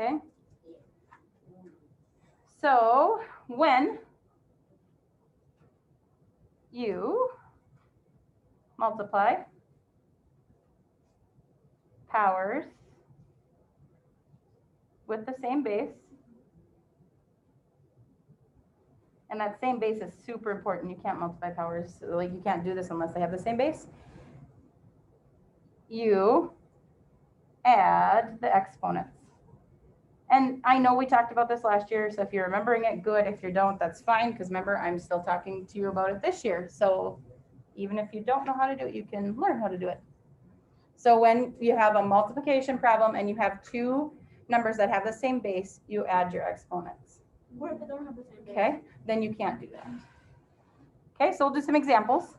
Okay. So when you multiply powers with the same base, and that same base is super important. You can't multiply powers, like you can't do this unless they have the same base. You add the exponents. And I know we talked about this last year, so if you're remembering it, good. If you don't, that's fine, because remember, I'm still talking to you about it this year. So even if you don't know how to do it, you can learn how to do it. So when you have a multiplication problem and you have two numbers that have the same base, you add your exponents. What if they don't have the same base? Okay, then you can't do that. Okay, so we'll do some examples.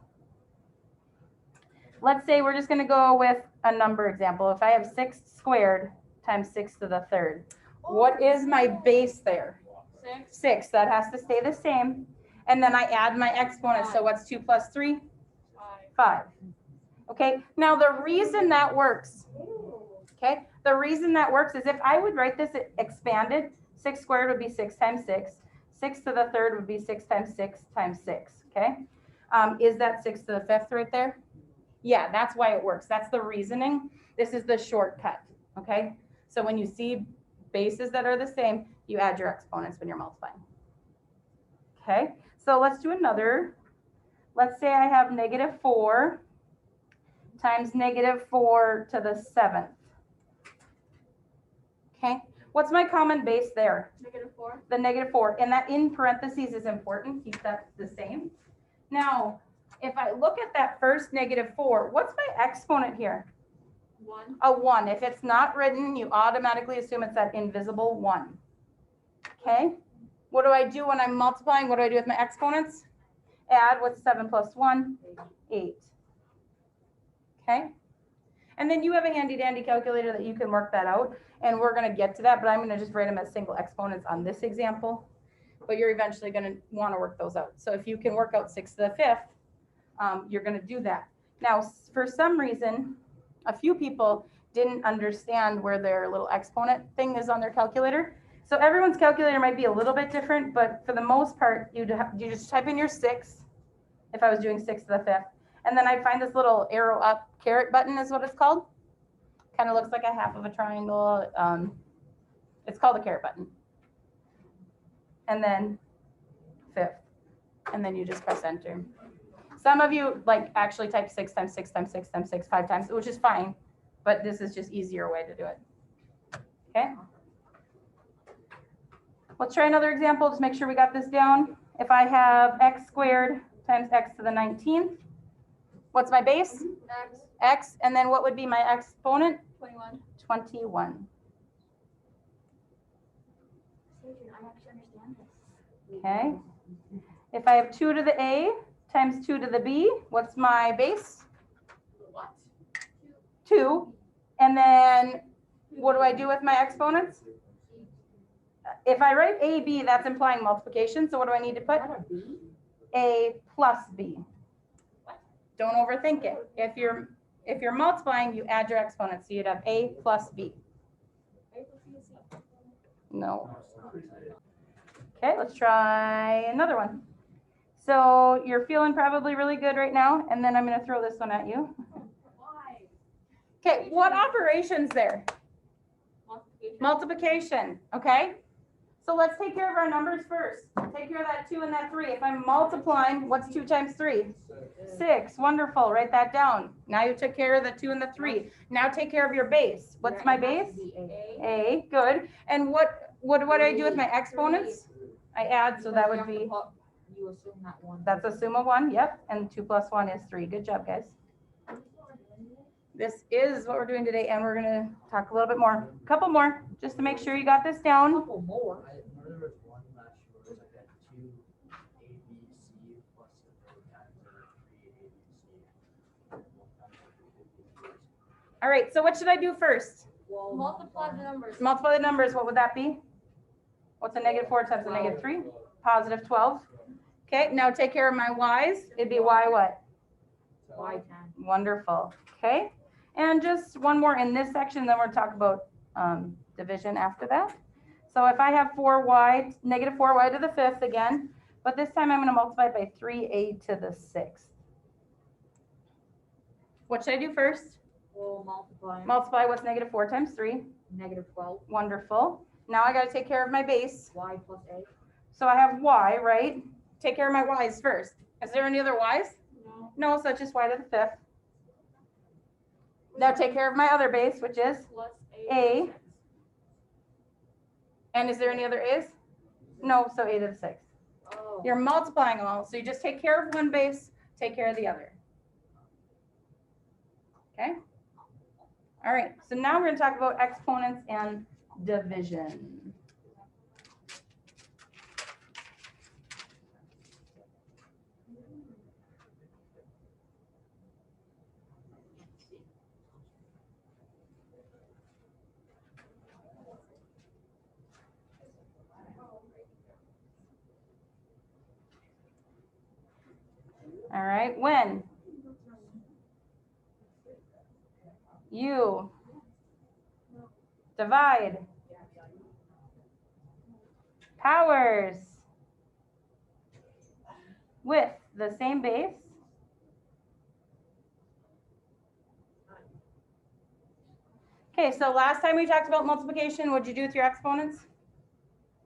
Let's say we're just going to go with a number example. If I have 6 squared times 6 to the third, what is my base there? 6. 6. That has to stay the same. And then I add my exponents. So what's 2 plus 3? 5. Okay, now the reason that works, okay, the reason that works is if I would write this expanded, 6 squared would be 6 times 6. 6 to the third would be 6 times 6 times 6, okay? Is that 6 to the fifth right there? Yeah, that's why it works. That's the reasoning. This is the shortcut, okay? So when you see bases that are the same, you add your exponents when you're multiplying. Okay, so let's do another. Let's say I have -4 times -4 to the 7th. Okay, what's my common base there? -4. The -4, and that in parentheses is important. Keep that the same. Now, if I look at that first -4, what's my exponent here? 1. A 1. If it's not written, you automatically assume it's that invisible 1. Okay, what do I do when I'm multiplying? What do I do with my exponents? Add what's 7 plus 1? 8. Okay, and then you have a handy dandy calculator that you can work that out, and we're going to get to that, but I'm going to just write them as single exponents on this example, but you're eventually going to want to work those out. So if you can work out 6 to the 5th, you're going to do that. Now, for some reason, a few people didn't understand where their little exponent thing is on their calculator. So everyone's calculator might be a little bit different, but for the most part, you just type in your 6, if I was doing 6 to the 5th. And then I find this little arrow up caret button is what it's called. Kind of looks like a half of a triangle. It's called a caret button. And then 5th. And then you just press enter. Some of you like actually type 6 times 6 times 6 times 6 5 times, which is fine. But this is just easier way to do it. Okay. Let's try another example. Just make sure we got this down. If I have x squared times x to the 19th, what's my base? X. X, and then what would be my exponent? 21. 21. I actually understand this. Okay. If I have 2 to the a times 2 to the b, what's my base? What? 2. And then what do I do with my exponents? If I write AB, that's implying multiplication. So what do I need to put? A plus B. Don't overthink it. If you're multiplying, you add your exponents. So you'd have A plus B. No. Okay, let's try another one. So you're feeling probably really good right now, and then I'm going to throw this one at you. Okay, what operation's there? Multiplication, okay? So let's take care of our numbers first. Take care of that 2 and that 3. If I'm multiplying, what's 2 times 3? 6. Wonderful. Write that down. Now you took care of the 2 and the 3. Now take care of your base. What's my base? A. Good. And what do I do with my exponents? I add, so that would be, You assume that one. that's assume a 1. Yep. And 2 plus 1 is 3. Good job, guys. This is what we're doing today, and we're going to talk a little bit more. A couple more, just to make sure you got this down. Couple more. I remember there was one last year where it was like that 2 A, B, C plus the third times or 3 A, B, C. All right, so what should I do first? Well, Multiply the numbers. Multiply the numbers. What would that be? What's a -4 times a -3? Positive 12. Okay, now take care of my y's. It'd be y what? Y10. Wonderful. Okay, and just one more in this section, then we'll talk about division after that. So if I have 4y, negative 4y to the 5th again, but this time I'm going to multiply it by 3a to the 6th. What should I do first? We'll multiply. Multiply what's negative 4 times 3. Negative 12. Wonderful. Now I got to take care of my base. Y plus A. So I have y, right? Take care of my y's first. Is there any other y's? No. No, so it's just y to the 5th. Now take care of my other base, which is Plus A. And is there any other a's? No, so a to the 6th. Oh. You're multiplying them all, so you just take care of one base, take care of the other. Okay? All right, so now we're going to talk about exponents and division. All right, when you divide powers with the same base, okay, so last time we talked about multiplication, what'd you do with your exponents?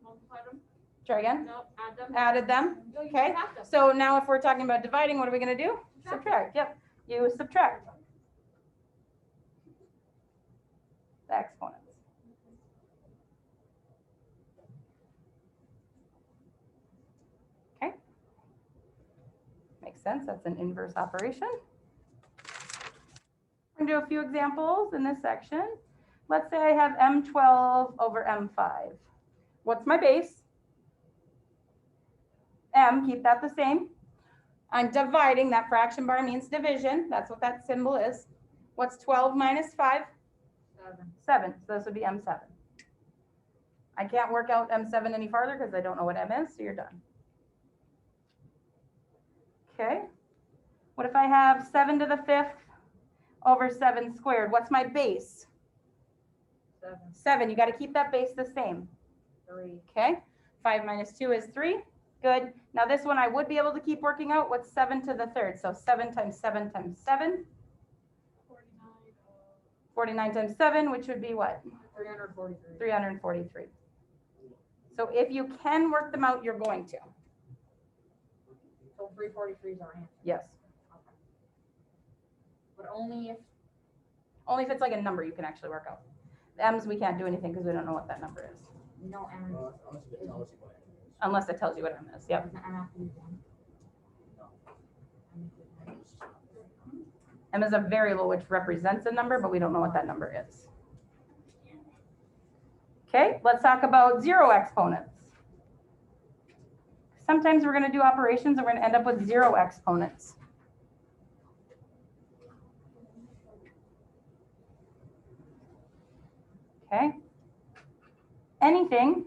Multiply them. Try again. No, add them. Added them. No, you Okay. subtract them. So now if we're talking about dividing, what are we going to do? Subtract. Yep. You subtract the exponents. Okay. Makes sense. That's an inverse operation. We're going to do a few examples in this section. Let's say I have M12 over M5. What's my base? M, keep that the same. I'm dividing, that fraction bar means division. That's what that symbol is. What's 12 minus 5? 7. So this would be M7. I can't work out M7 any farther because I don't know what M is, so you're done. Okay. What if I have 7 to the 5th over 7 squared? What's my base? 7. You got to keep that base the same. 3. Okay. 5 minus 2 is 3. Good. Now this one I would be able to keep working out. What's 7 to the 3rd? So 7 times 7 times 7. 49 times 7, which would be what? 343. 343. So if you can work them out, you're going to. So 343 is our answer. Yes. Okay. But only if. Only if it's like a number you can actually work out. The M's, we can't do anything because we don't know what that number is. No M. Unless it tells you what M is. Yep. Doesn't M have to be 1? M is a variable which represents a number, but we don't know what that number is. Okay, let's talk about zero exponents. Sometimes we're going to do operations and we're going to end up with 0 exponents. Okay. Anything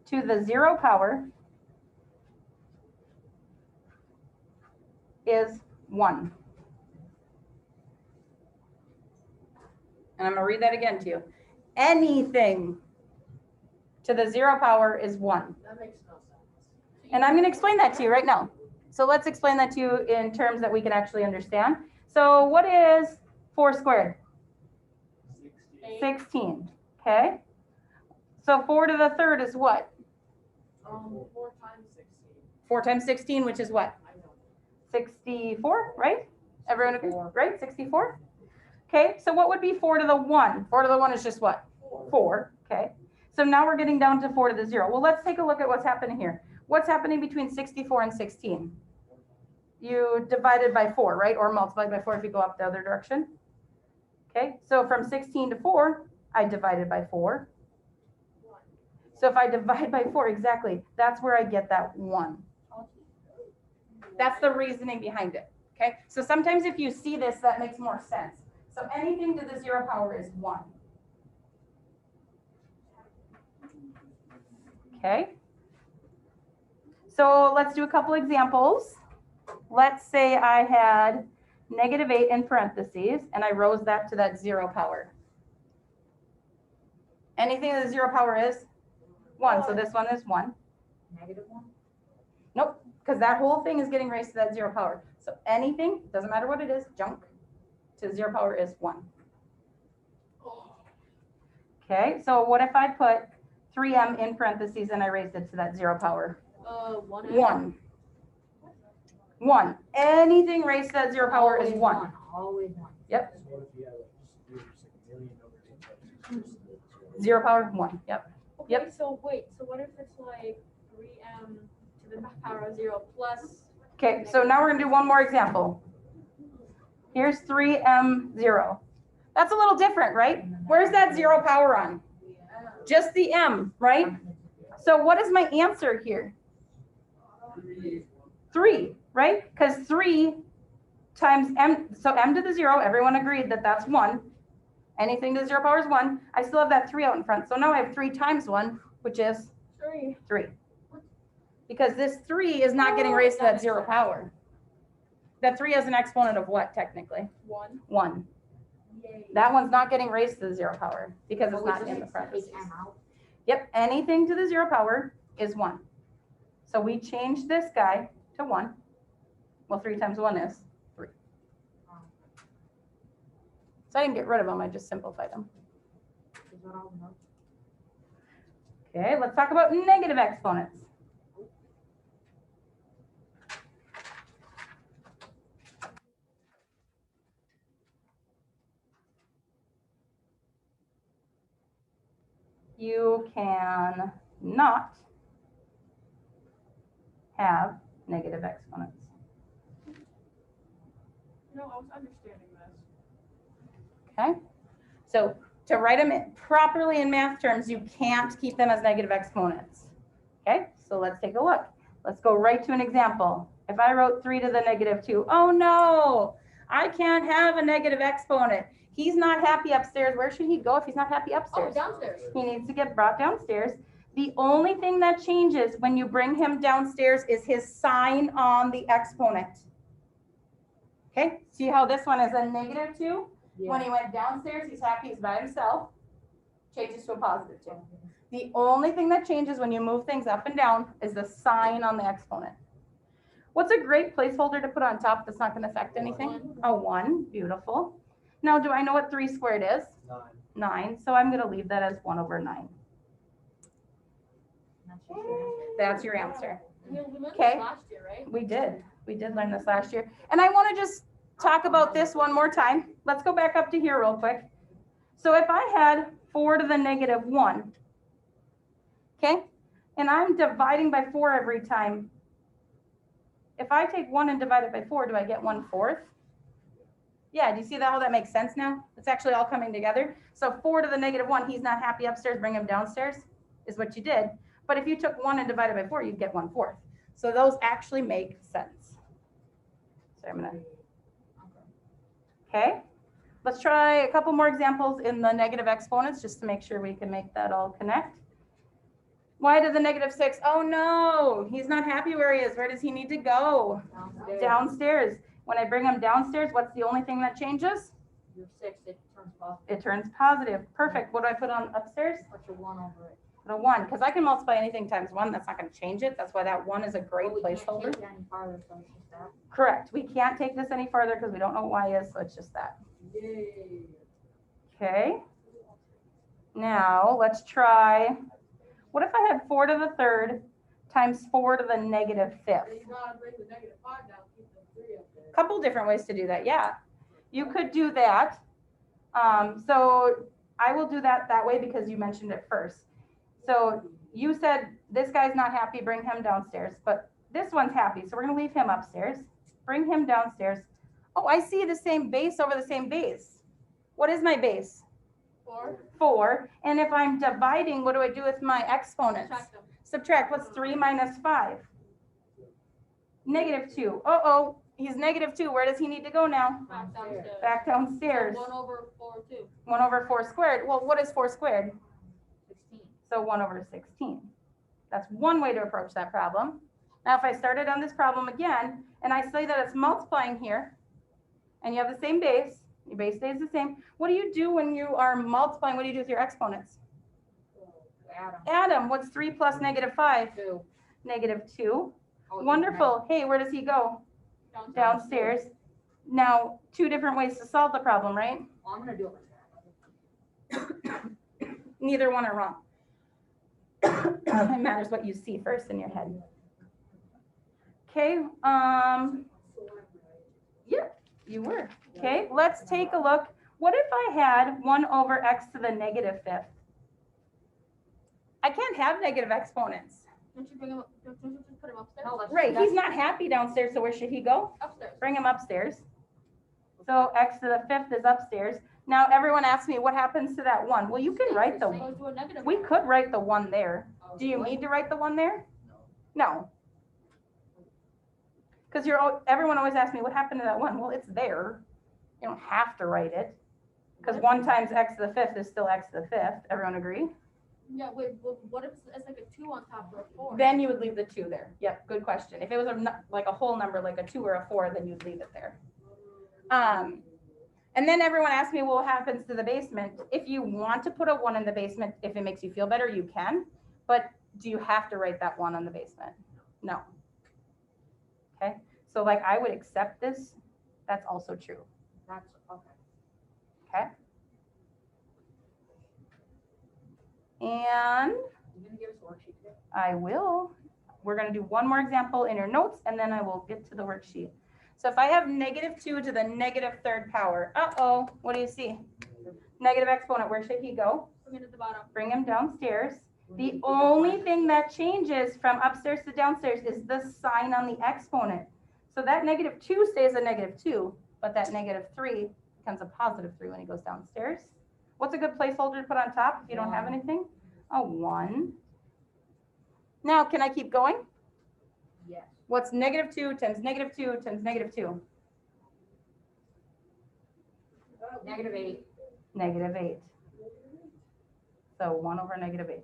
to the 0 power is 1. And I'm going to read that again to you. Anything to the 0 power is 1. That makes no sense. And I'm going to explain that to you right now. So let's explain that to you in terms that we can actually understand. So what is 4 squared? 16. Okay. So 4 to the 3rd is what? 4 times 16. 4 times 16, which is what? I know. 64, right? Everyone agree? Right? 64? Okay, so what would be 4 to the 1? 4 to the 1 is just what? 4. Okay. So now we're getting down to 4 to the 0. Well, let's take a look at what's happening here. What's happening between 64 and 16? You divided by 4, right? Or multiplied by 4 if you go up the other direction. Okay, so from 16 to 4, I divided by 4. So if I divide by 4, exactly, that's where I get that 1. That's the reasoning behind it. Okay, so sometimes if you see this, that makes more sense. So anything to the 0 power is 1. Okay. So let's do a couple examples. Let's say I had -8 in parentheses and I rose that to that 0 power. Anything that the zero power is 1. So this one is 1. -1? Nope, because that whole thing is getting raised to that zero power. So anything, doesn't matter what it is, junk to zero power is 1. Okay, so what if I put 3m in parentheses and I raised it to that zero power? 1. 1. Anything raised to that zero power is 1. Always 1. Yep. So what if you have like just a million numbers in Zero power 1. Yep. Okay, Yep. so wait, so what if it's like 3m to the power of 0 plus? Okay, so now we're gonna do one more example. Here's 3m0. That's a little different, right? Where's that zero power on? Just the m, right? So what is my answer here? 3, right? Because 3 times m, so m to the 0, everyone agreed that that's 1. Anything to the 0 power is 1. I still have that 3 out in front. So now I have 3 times 1, which is 3. Because this 3 is not getting raised to that 0 power. That 3 is an exponent of what, technically? 1. 1. That one's not getting raised to the 0 power because it's not in the parentheses. Take m out. Yep, anything to the 0 power is 1. So we change this guy to 1. Well, 3 times 1 is 3. So I didn't get rid of them, I just simplified them. Is that all the notes? Okay, let's talk about negative exponents. You can not have negative exponents. No, I was understanding this. Okay, so to write them properly in math terms, you can't keep them as negative exponents. Okay, so let's take a look. Let's go right to an example. If I wrote 3 to the negative 2, oh no, I can't have a negative exponent. He's not happy upstairs. Where should he go if he's not happy upstairs? Downstairs. He needs to get brought downstairs. The only thing that changes when you bring him downstairs is his sign on the exponent. Okay, see how this one is a negative 2? When he went downstairs, he's happy, he's by himself. Changes to a positive 2. The only thing that changes when you move things up and down is the sign on the exponent. What's a great placeholder to put on top that's not going to affect anything? A 1, beautiful. Now, do I know what 3 squared is? 9. So I'm going to leave that as 1 over 9. That's your answer. We learned Okay. this last year, right? We did. We did learn this last year. And I want to just talk about this one more time. Let's go back up to here real quick. So if I had 4 to the negative 1, okay, and I'm dividing by 4 every time, if I take 1 and divide it by 4, do I get 1/4? Yeah, do you see that, how that makes sense now? It's actually all coming together. So 4 to the negative 1, he's not happy upstairs, bring him downstairs, is what you did. But if you took 1 and divided by 4, you'd get 1/4. So those actually make sense. So I'm gonna, okay. Let's try a couple more examples in the negative exponents just to make sure we can make that all connect. Y to the negative 6, oh no, he's not happy where he is. Where does he need to go? Downstairs. When I bring him downstairs, what's the only thing that changes? Your 6, it turns positive. It turns positive. Perfect. What do I put on upstairs? Put your 1 over it. Put a 1, because I can multiply anything times 1. That's not going to change it. That's why that 1 is a great Well, we can't placeholder. take it any farther, so it's just that. Correct. We can't take this any further because we don't know what y is, so it's just that. Yay. Okay. Now let's try, what if I had 4 to the 3rd times 4 to the negative 5th? You gotta bring the negative 5 down, keep the 3 up there. Couple different ways to do that. Yeah, you could do that. So I will do that way because you mentioned it first. So you said this guy's not happy, bring him downstairs, but this one's happy. So we're going to leave him upstairs, bring him downstairs. Oh, I see the same base over the same base. What is my base? 4. 4. And if I'm dividing, what do I do with my exponents? Subtract them. Subtract. What's 3 minus 5? Negative 2. Uh-oh, he's negative 2. Where does he need to go now? Back downstairs. Back downstairs. 1 over 4 too. 1 over 4 squared. Well, what is 4 squared? 16. So 1 over 16. That's one way to approach that problem. Now, if I started on this problem again, and I say that it's multiplying here, and you have the same base, your base stays the same. What do you do when you are multiplying? What do you do with your exponents? Adam. Adam, what's 3 plus -5? 2. -2. Oh, Wonderful. Hey, where does he go? Downstairs. Downstairs. Now, 2 different ways to solve the problem, right? Well, I'm gonna do it like that. Neither one are wrong. It matters what you see first in your head. Okay, yeah, you were. Okay, let's take a look. What if I had 1 over x to the -5th? I can't have negative exponents. Don't you bring him up? Don't you just put him upstairs? No, that's- Right, he's not happy downstairs, so where should he go? Upstairs. Bring him upstairs. So x to the 5th is upstairs. Now, everyone asks me, what happens to that 1? Well, you can write the, Goes to a negative. we could write the 1 there. Do you need to write the 1 there? No. Because everyone always asks me, what happened to that 1? Well, it's there. You don't have to write it. Because 1 times x to the 5th is still x to the 5th. Everyone agree? Yeah, wait, well, what if it's like a 2 on top of a 4? Then you would leave the 2 there. Yep, good question. If it was like a whole number, like a 2 or a 4, then you'd leave it there. And then everyone asks me, well, what happens to the basement? If you want to put a 1 in the basement, if it makes you feel better, you can. But do you have to write that 1 on the basement? No. Okay, so like I would accept this. That's also true. That's okay. Okay. And You gonna give us a worksheet today? I will. We're going to do one more example in your notes, and then I will get to the worksheet. So if I have -2 to the -3rd power, uh-oh, what do you see? Negative exponent, where should he go? Bring it at the bottom. Bring him downstairs. The only thing that changes from upstairs to downstairs is the sign on the exponent. So that -2 stays a -2, but that -3 becomes a +3 when he goes downstairs. What's a good placeholder to put on top if you don't have anything? A 1. Now, can I keep going? Yes. What's -2 times -2 times -2? -8. -8. So 1 over -8.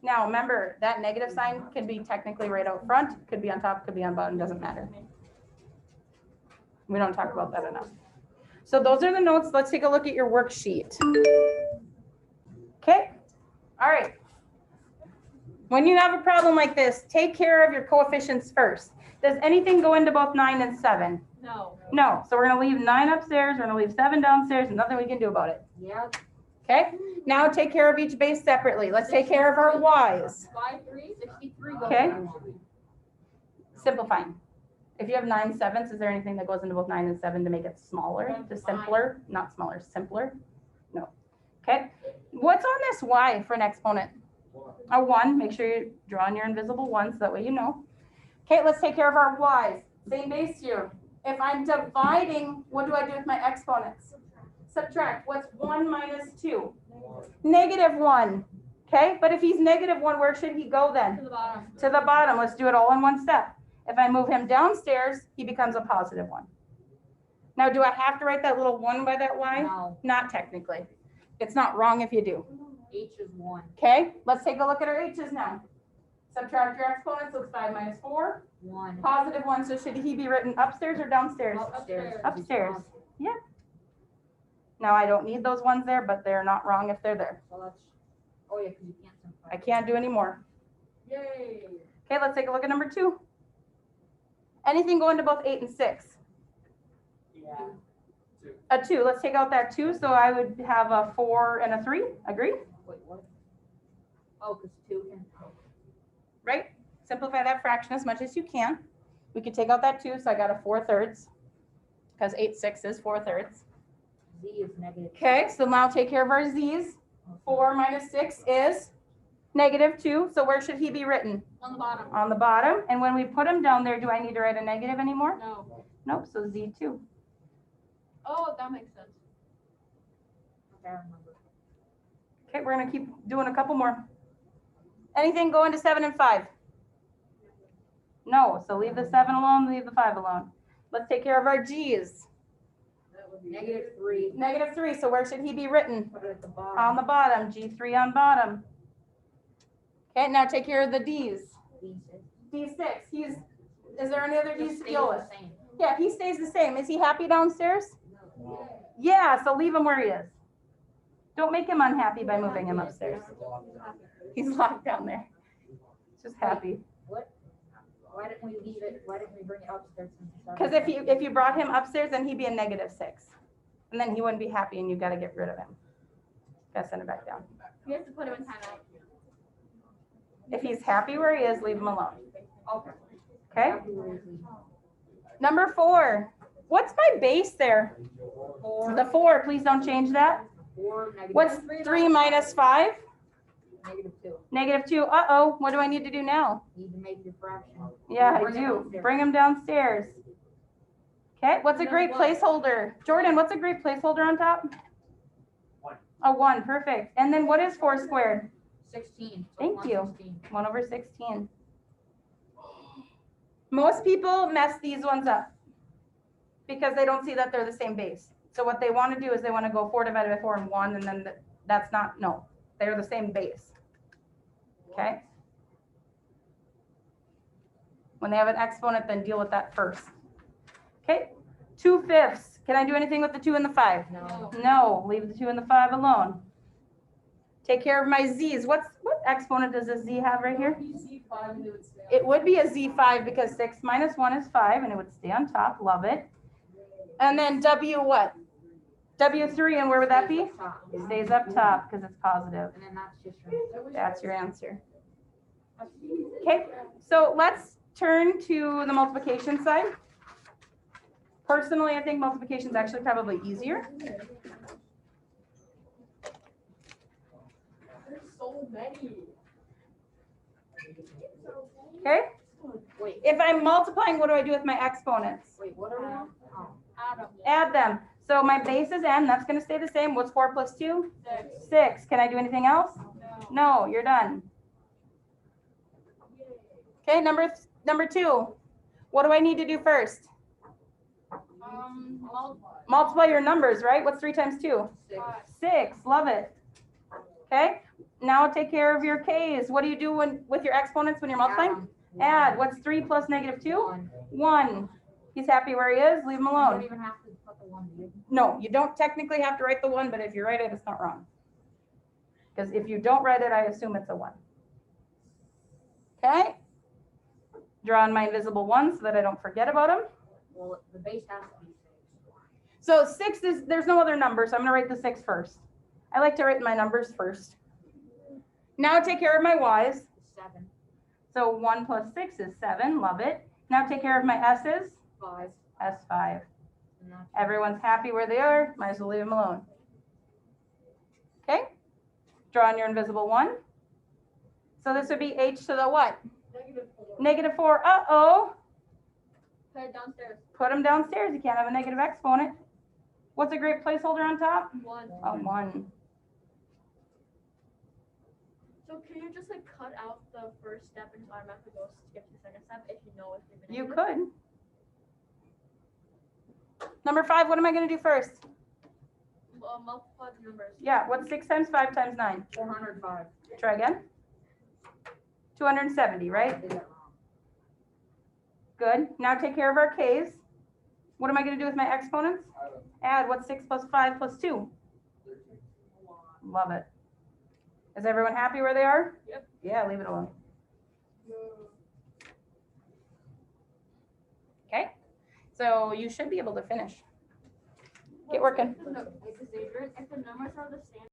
Now, remember, that negative sign can be technically right out front, could be on top, could be on bottom, doesn't matter. We don't talk about that enough. So those are the notes. Let's take a look at your worksheet. Okay, all right. When you have a problem like this, take care of your coefficients first. Does anything go into both 9 and 7? No. No, so we're gonna leave 9 upstairs, we're gonna leave 7 downstairs, and nothing we can do about it. Yep. Okay, now take care of each base separately. Let's take care of our y's. 5, 3, 63 goes Okay. to 1. Simplifying. If you have 9 sevenths, is there anything that goes into both 9 and 7 to make it smaller, to simpler, not smaller, simpler? No. Okay, what's on this y for an exponent? A 1, make sure you're drawing your invisible 1 so that way you know. Okay, let's take care of our y's. Same base here. If I'm dividing, what do I do with my exponents? Subtract. What's 1 minus 2? -1. Okay, but if he's -1, where should he go then? to the bottom. To the bottom. Let's do it all in one step. If I move him downstairs, he becomes a +1. Now, do I have to write that little 1 by that y? No. Not technically. It's not wrong if you do. H is 1. Okay, let's take a look at our h's now. Subtract your exponents, looks 5 minus 4, 1. +1. So should he be written upstairs or downstairs? Upstairs. Upstairs. Yeah. Now, I don't need those ones there, but they're not wrong if they're there. So that's, oh yeah, because you can't simplify. I can't do any more. Yay. Okay, let's take a look at number 2. Anything go into both 8 and 6? Yeah. A 2. Let's take out that 2. So I would have a 4 and a 3. Agree? Wait, what? Oh, because 2 can. Right? Simplify that fraction as much as you can. We could take out that 2. So I got a 4/3 because 8/6 is 4/3. Z is -2. Okay, so now take care of our z's. 4 minus 6 is -2. So where should he be written? On the bottom. On the bottom. And when we put him down there, do I need to write a negative anymore? No. Nope, so z2. Oh, that makes sense. Okay, I remember. Okay, we're gonna keep doing a couple more. Anything go into 7 and 5? No, so leave the 7 alone, leave the 5 alone. Let's take care of our g's. -3. -3, so where should he be written? Put it at the bottom. On the bottom, g3 on bottom. Okay, now take care of the d's. D6, is there any other d's to deal with? Yeah, he stays the same. Is he happy downstairs? Yeah, so leave him where he is. Don't make him unhappy by moving him upstairs. He's locked down there. Just happy. What? Why didn't we leave it, why didn't we bring it upstairs? Because if you brought him upstairs, then he'd be a -6. And then he wouldn't be happy and you gotta get rid of him. Gotta send him back down. We have to put him in timeout. If he's happy where he is, leave him alone. Okay. Okay? Number 4. What's my base there? The 4, please don't change that. 4, negative What's 3 minus 5? -2. -2. Uh-oh, what do I need to do now? Need to make your fraction. Yeah, I Bring it do. downstairs. Bring him downstairs. Okay, what's a No, great what? placeholder? Jordan, what's a great placeholder on top? 1. A 1, perfect. And then what is 4 squared? 16. So Thank you. 116. 1/16. Most people mess these ones up because they don't see that they're the same base. So what they want to do is they want to go 4 divided by 4 and 1, and then that's not, no, they're the same base. Okay? When they have an exponent, then deal with that first. Okay, 2/5. Can I do anything with the 2 and the 5? No. No, leave the 2 and the 5 alone. Take care of my z's. What exponent does a z have right here? It would be a z5 because 6 minus 1 is 5, and it would stay on top. Love it. And then w what? W3, and where would that be? Top. It stays up top because it's positive. And then that's just your That's your answer. Okay, so let's turn to the multiplication side. Personally, I think multiplication is actually probably easier. There's so many. Okay, Wait, if I'm multiplying, what do I do with my exponents? wait, what are we on? Oh, Adam. Add them. So my base is n, that's going to stay the same. What's 4 plus 2? 6. 6. Can I do anything else? No. No, you're done. Okay, number 2. What do I need to do first? Multiply your numbers, right? What's 3 times 2? 6. 6. Love it. Okay, now take care of your k's. What do you do with your exponents when you're multiplying? Add. What's 3 plus -2? 1. 1. He's happy where he is. Leave him You don't alone. even have to put the 1, do you? No, you don't technically have to write the 1, but if you write it, it's not wrong. Because if you don't write it, I assume it's a 1. Okay. Draw on my invisible 1 so that I don't forget about him. Well, the base has to be 6. So 6 is, there's no other number, so I'm gonna write the 6 first. I like to write my numbers first. Now take care of my y's. 7. So 1 plus 6 is 7, love it. Now take care of my s's. 5. S5. And that's Everyone's happy where they are, might as well leave them alone. Okay, draw on your invisible 1. So this would be h to the what? -4. Uh-oh, Put it downstairs. put them downstairs. You can't have a negative exponent. What's a great placeholder on top? 1. A 1. So can you just like cut out the first step and automatically go skip to the second step if you know it's gonna be You negative? could. Number 5, what am I going to do first? Multiply the numbers. Yeah, what's 6 times 5 times 9? 405. Try again. 270, I right? did that wrong. Good. Now take care of our k's. What am I going to do with my exponents? Add. What's 6 plus 5 plus 2? Love it. Is everyone happy where they are? Yep. Yeah, leave it alone. Okay. So you should be able to finish. Get working. No, this is dangerous. If the numbers are the same.